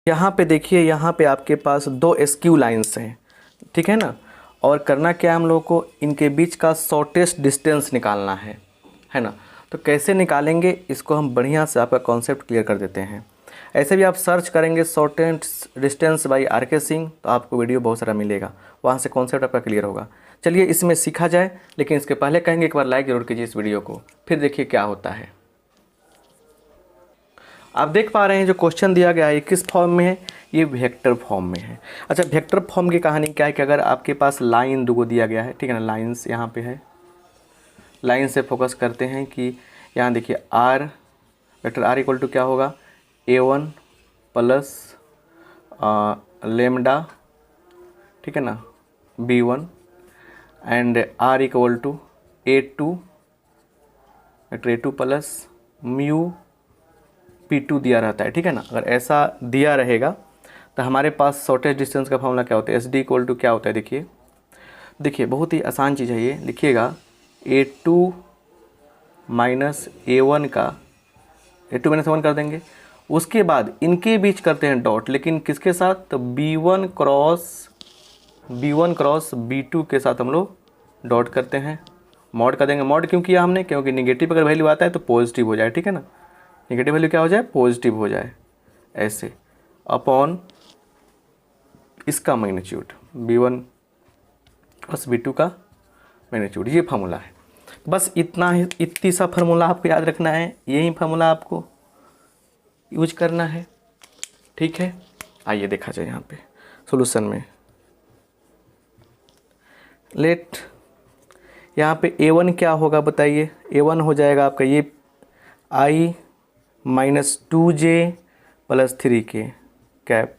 यहाँ पे देखिए, यहाँ पे आपके पास दो स्क्यू लाइंस हैं, ठीक है ना। और करना क्या है, हम लोगों को इनके बीच का शॉर्टेस्ट डिस्टेंस निकालना है ना। तो कैसे निकालेंगे इसको हम बढ़िया से आपका कॉन्सेप्ट क्लियर कर देते हैं। ऐसे भी आप सर्च करेंगे shortest distance by R K. Singh, तो आपको वीडियो बहुत सारा मिलेगा, वहाँ से कॉन्सेप्ट आपका क्लियर होगा। चलिए इसमें सीखा जाए, लेकिन इसके पहले कहेंगे एक बार लाइक जरूर कीजिए इस वीडियो को, फिर देखिए क्या होता है। आप देख पा रहे हैं जो क्वेश्चन दिया गया है किस फॉर्म में है, ये वेक्टर फॉर्म में है। अच्छा, वेक्टर फॉर्म की कहानी क्या है कि अगर आपके पास लाइन दो दिया गया है, ठीक है ना, लाइंस यहाँ पे है, लाइन से फोकस करते हैं कि यहाँ देखिए R, vector R equal to क्या होगा, A1 प्लस लेमडा, ठीक है ना, B1 and R equal to A2, vector A2 plus mu P2 दिया रहता है, ठीक है ना। अगर ऐसा दिया रहेगा तो हमारे पास शॉर्टेस्ट डिस्टेंस का फॉर्मूला क्या होता है, SD इक्वल टू क्या होता है, देखिए बहुत ही आसान चीज़ है ये। लिखिएगा A2 माइनस A1 का A2 माइनस A1 कर देंगे, उसके बाद इनके बीच करते हैं डॉट, लेकिन किसके साथ, तो B1 क्रॉस B2 के साथ हम लोग डॉट करते हैं, मॉड कर देंगे। मॉड क्यों किया हमने, क्योंकि निगेटिव अगर वैल्यू आता है तो पॉजिटिव हो जाए, ठीक है ना, निगेटिव वैल्यू क्या हो जाए, पॉजिटिव हो जाए, ऐसे अपॉन इसका मैग्नीट्यूड B1 प्लस B2 का मैग्नीट्यूड, ये फार्मूला है। बस इतना ही, इतनी सा फार्मूला आपको याद रखना है, यही फार्मूला आपको यूज करना है, ठीक है। आइए देखा जाए यहाँ पे सॉल्यूशन में। लेट यहाँ पे A1 क्या होगा बताइए, A1 हो जाएगा आपका ये I minus 2J plus 3K cap.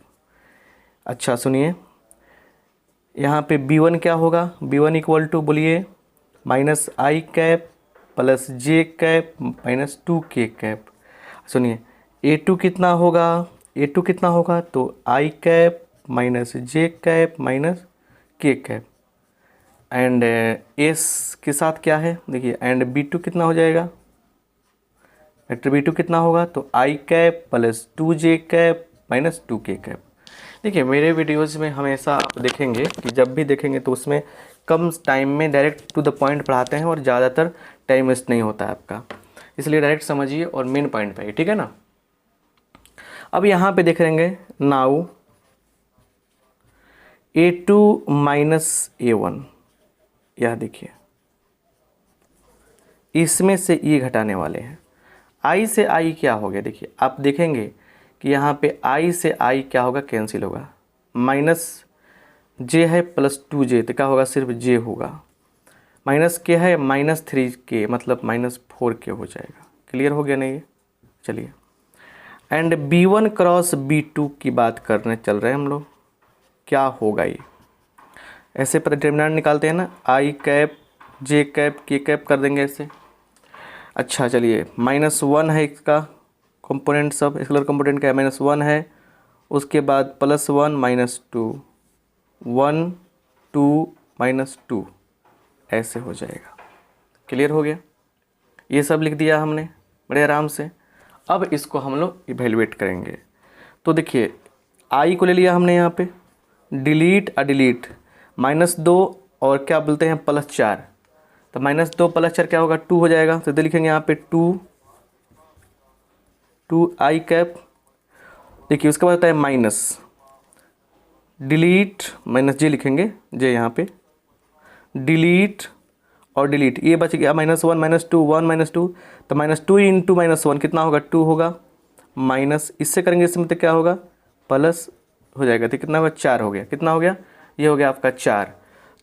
अच्छा सुनिए, यहाँ पे B1 क्या होगा, B1 इक्वल टू बोलिए minus I cap plus J cap minus 2K cap. सुनिए A2 कितना होगा, A2 कितना होगा, तो I cap minus J cap minus K cap and S के साथ क्या है देखिए, एंड B2 कितना हो जाएगा, वेक्टर B2 कितना होगा, तो I cap plus 2J cap minus 2K cap. देखिए मेरे वीडियोज़ में हमेशा आप देखेंगे कि जब भी देखेंगे तो उसमें कम टाइम में डायरेक्ट टू द पॉइंट पढ़ाते हैं और ज़्यादातर टाइम वेस्ट नहीं होता है आपका, इसलिए डायरेक्ट समझिए और मेन पॉइंट पे आइए, ठीक है ना। अब यहाँ पे देख लेंगे नाउ A2 माइनस A1, यह देखिए इसमें से ये घटाने वाले हैं, I से I क्या हो गया, देखिए आप देखेंगे कि यहाँ पे I से I क्या होगा, कैंसिल होगा, माइनस J है प्लस 2J, तो क्या होगा, सिर्फ J होगा, माइनस K है माइनस 3K, मतलब माइनस 4K हो जाएगा। क्लियर हो गया नहीं, चलिए। एंड B1 क्रॉस B2 की बात करने चल रहे हैं हम लोग, क्या होगा ये, ऐसे पर डिटरमिनेंट निकालते हैं ना, I cap J cap K cap कर देंगे ऐसे। अच्छा चलिए, -1 है इसका कंपोनेंट, सब स्केलर कंपोनेंट का -1 है, उसके बाद +1 -2, 1 2 -2 ऐसे हो जाएगा। क्लियर हो गया, ये सब लिख दिया हमने बड़े आराम से। अब इसको हम लोग इवेलुएट करेंगे, तो देखिए I को ले लिया हमने यहाँ पे, डिलीट डिलीट -2 और क्या बोलते हैं +4, तो -2 + 4 क्या होगा, 2 हो जाएगा, तो लिखेंगे यहाँ पे 2 I कैप। देखिए उसके बाद होता है माइनस, डिलीट माइनस J लिखेंगे, J यहाँ पे डिलीट और डिलीट, ये बच गया -1 -2 1 -2, तो -2 इंटू -1 कितना होगा, 2 होगा, माइनस इससे करेंगे इसमें तो क्या होगा, प्लस हो जाएगा, तो कितना होगा, 4 हो गया, कितना हो गया, ये हो गया आपका 4,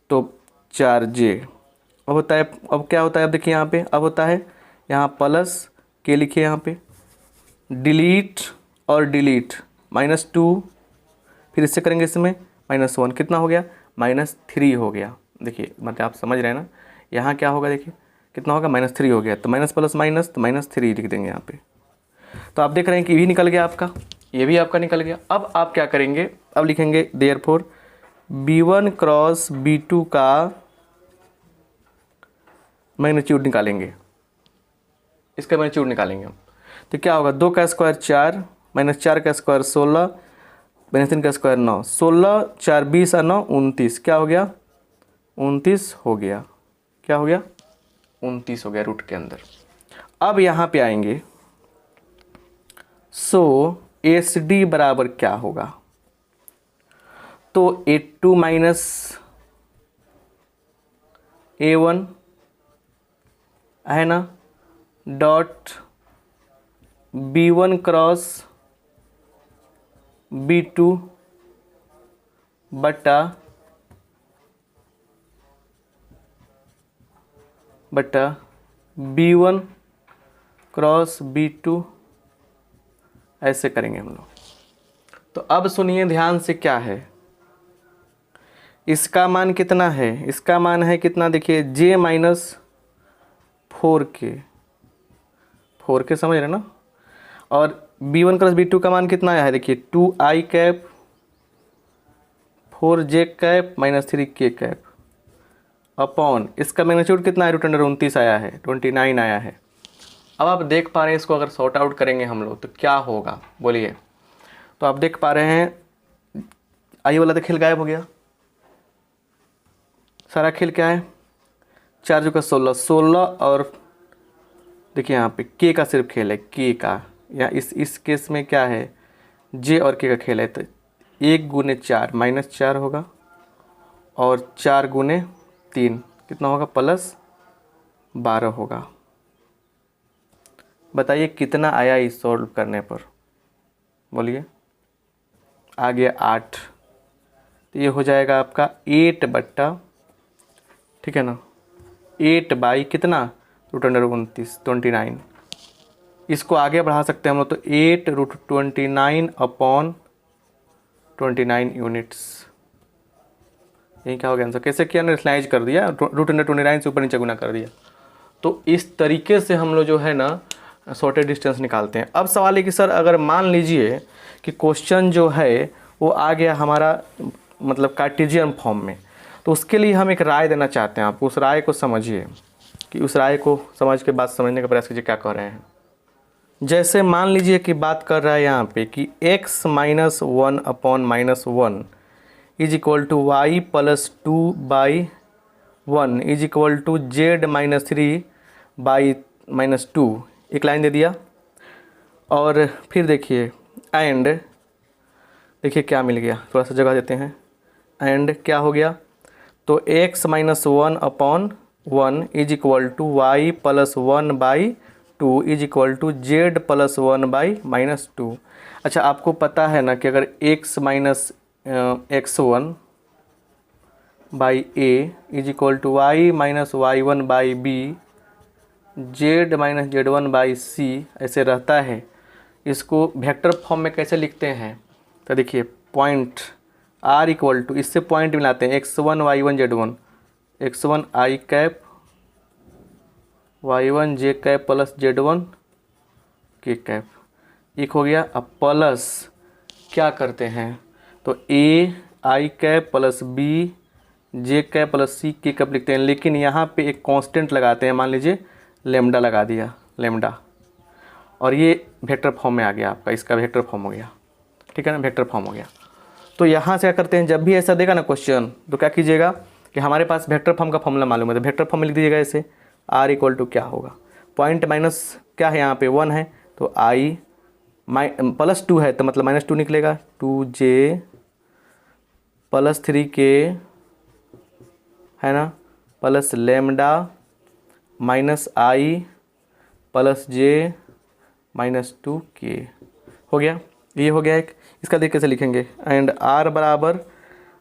तो 4J। अब होता है, अब क्या होता है, अब देखिए यहाँ पे अब होता है, यहाँ प्लस के लिखिए यहाँ पे, डिलीट और डिलीट -2, फिर इससे करेंगे इसमें -1, कितना हो गया, -3 हो गया। देखिए मतलब आप समझ रहे हैं ना, यहाँ क्या होगा, देखिए कितना होगा, -3 हो गया, तो माइनस प्लस माइनस, तो -3 लिख देंगे यहाँ पे। तो आप देख रहे हैं कि ये भी निकल गया आपका, ये भी आपका निकल गया। अब आप क्या करेंगे, अब लिखेंगे देयरफॉर B1 क्रॉस B2 का मैग्नीट्यूड निकालेंगे, इसका मैग्नीट्यूड निकालेंगे हम, तो क्या होगा, 2 का स्क्वायर 4 -4 का स्क्वायर 16 3 का स्क्वायर 9, 16 4 20 और 9 29, क्या हो गया 29 हो गया, क्या हो गया 29 हो गया रूट के अंदर। अब यहाँ पे आएंगे, सो एस डी बराबर क्या होगा, तो A2 माइनस A1 है ना, डॉट B1 क्रॉस B2 बटा B1 क्रॉस B2, ऐसे करेंगे हम लोग। तो अब सुनिए ध्यान से, क्या है इसका मान कितना है, इसका मान है कितना, देखिए J माइनस 4K, 4K समझ रहे ना, और B1 क्रॉस B2 का मान कितना आया है, देखिए 2i cap 4j cap minus 3k cap upon, इसका मैग्नीट्यूड कितना है, √29 आया है, 29 आया है। अब आप देख पा रहे हैं, इसको अगर सॉर्ट आउट करेंगे हम लोग तो क्या होगा बोलिए। तो आप देख पा रहे हैं आई वाला तो खेल गायब हो गया, सारा खेल क्या है, 4 का 16, 16 और देखिए यहाँ पे के का सिर्फ खेल है, के का, या इस केस में क्या है जे और के का खेल है। तो 1 गुने 4 माइनस 4 होगा, और 4 गुने 3 कितना होगा, प्लस 12 होगा। बताइए कितना आया इस सॉल्व करने पर, बोलिए। आ गया 8, तो ये हो जाएगा आपका 8 बट्टा, ठीक है ना, 8 बाई कितना, √29 29। इसको आगे बढ़ा सकते हैं हम लोग, तो 8√29 अपॉन 29 यूनिट्स, यही क्या हो गया आंसर। कैसे किया, नेशनलाइज कर दिया, √29 से ऊपर नीचे गुना कर दिया। तो इस तरीके से हम लोग जो है ना शॉर्टेज डिस्टेंस निकालते हैं। अब सवाल है कि सर अगर मान लीजिए कि क्वेश्चन जो है वो आ गया हमारा मतलब कार्टेशियन फॉर्म में, तो उसके लिए हम एक राय देना चाहते हैं आपको। उस राय को समझिए, कि उस राय को समझ के बाद समझने का प्रयास कीजिए क्या कह रहे हैं। जैसे मान लीजिए कि बात कर रहा है यहाँ पे कि x minus 1 upon minus 1 is equal to Y plus 2 by 1 is equal to z minus 3 by minus 2, एक लाइन दे दिया। और फिर देखिए एंड, देखिए क्या मिल गया, थोड़ा सा जगह देते हैं। एंड क्या हो गया, तो x minus 1 upon 1 is equal to Y plus 1 by 2 is equal to Z plus 1 by minus 2। अच्छा, आपको पता है ना कि अगर x minus x1 by A is equal to Y minus y1 by B, Z minus z1 by C ऐसे रहता है। इसको वेक्टर फॉर्म में कैसे लिखते हैं, तो देखिए पॉइंट r इक्वल टू, इससे पॉइंट मिलाते हैं, x1 y1 z1, x1 i cap y1 j cap plus z1 k cap, एक हो गया। अब प्लस क्या करते हैं, तो a i cap plus b j cap plus c k cap लिखते हैं, लेकिन यहाँ पे एक कांस्टेंट लगाते हैं, मान लीजिए लेमडा लगा दिया, लेमडा, और ये वेक्टर फॉर्म में आ गया आपका, इसका वेक्टर फॉर्म हो गया, ठीक है ना, वेक्टर फॉर्म हो गया। तो यहाँ से क्या करते हैं, जब भी ऐसा देगा ना क्वेश्चन, तो क्या कीजिएगा कि हमारे पास वेक्टर फॉर्म का फॉर्मूला मालूम है, तो वेक्टर फॉर्म में लिख दीजिएगा ऐसे, r इक्वल टू क्या होगा, पॉइंट माइनस क्या है यहाँ पे 1 है, तो i प्लस 2 है तो मतलब माइनस 2 निकलेगा, 2j प्लस 3k है ना, plus lambda minus i plus j minus 2k हो गया। ये हो गया एक, इसका देख कैसे लिखेंगे, एंड r बराबर,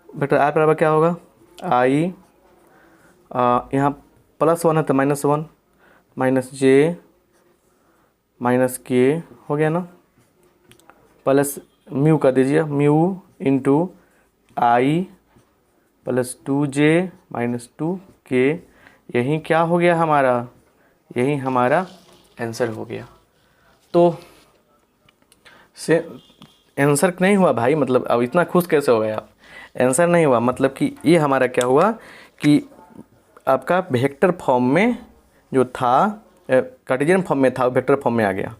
बेटा r बराबर क्या होगा, i यहाँ प्लस 1 है तो minus 1 minus j minus k हो गया ना, प्लस म्यू कर दीजिए, mu into i plus 2j minus 2k, यही क्या हो गया हमारा, यही हमारा आंसर हो गया। तो से आंसर नहीं हुआ भाई, मतलब अब इतना खुश कैसे हो गए आप, आंसर नहीं हुआ, मतलब कि ये हमारा क्या हुआ कि आपका वेक्टर फॉर्म में जो था, कार्टेशियन फॉर्म में था, वेक्टर फॉर्म में आ गया।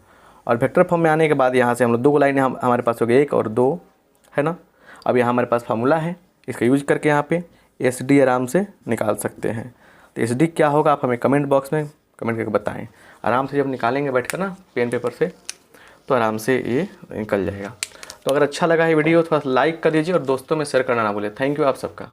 और वेक्टर फॉर्म में आने के बाद यहाँ से हम लोग 2 लाइनें हमारे पास हो गई, 1 और 2 है ना। अब यहाँ हमारे पास फार्मूला है, इसका यूज करके यहाँ पे एस डी आराम से निकाल सकते हैं। तो एस डी क्या होगा आप हमें कमेंट बॉक्स में कमेंट करके बताएं। आराम से जब निकालेंगे बैठकर ना पेन पेपर से तो आराम से ये निकल जाएगा। तो अगर अच्छा लगा है वीडियो तो थोड़ा लाइक कर दीजिए और दोस्तों में शेयर करना ना भूलें। थैंक यू आप सबका।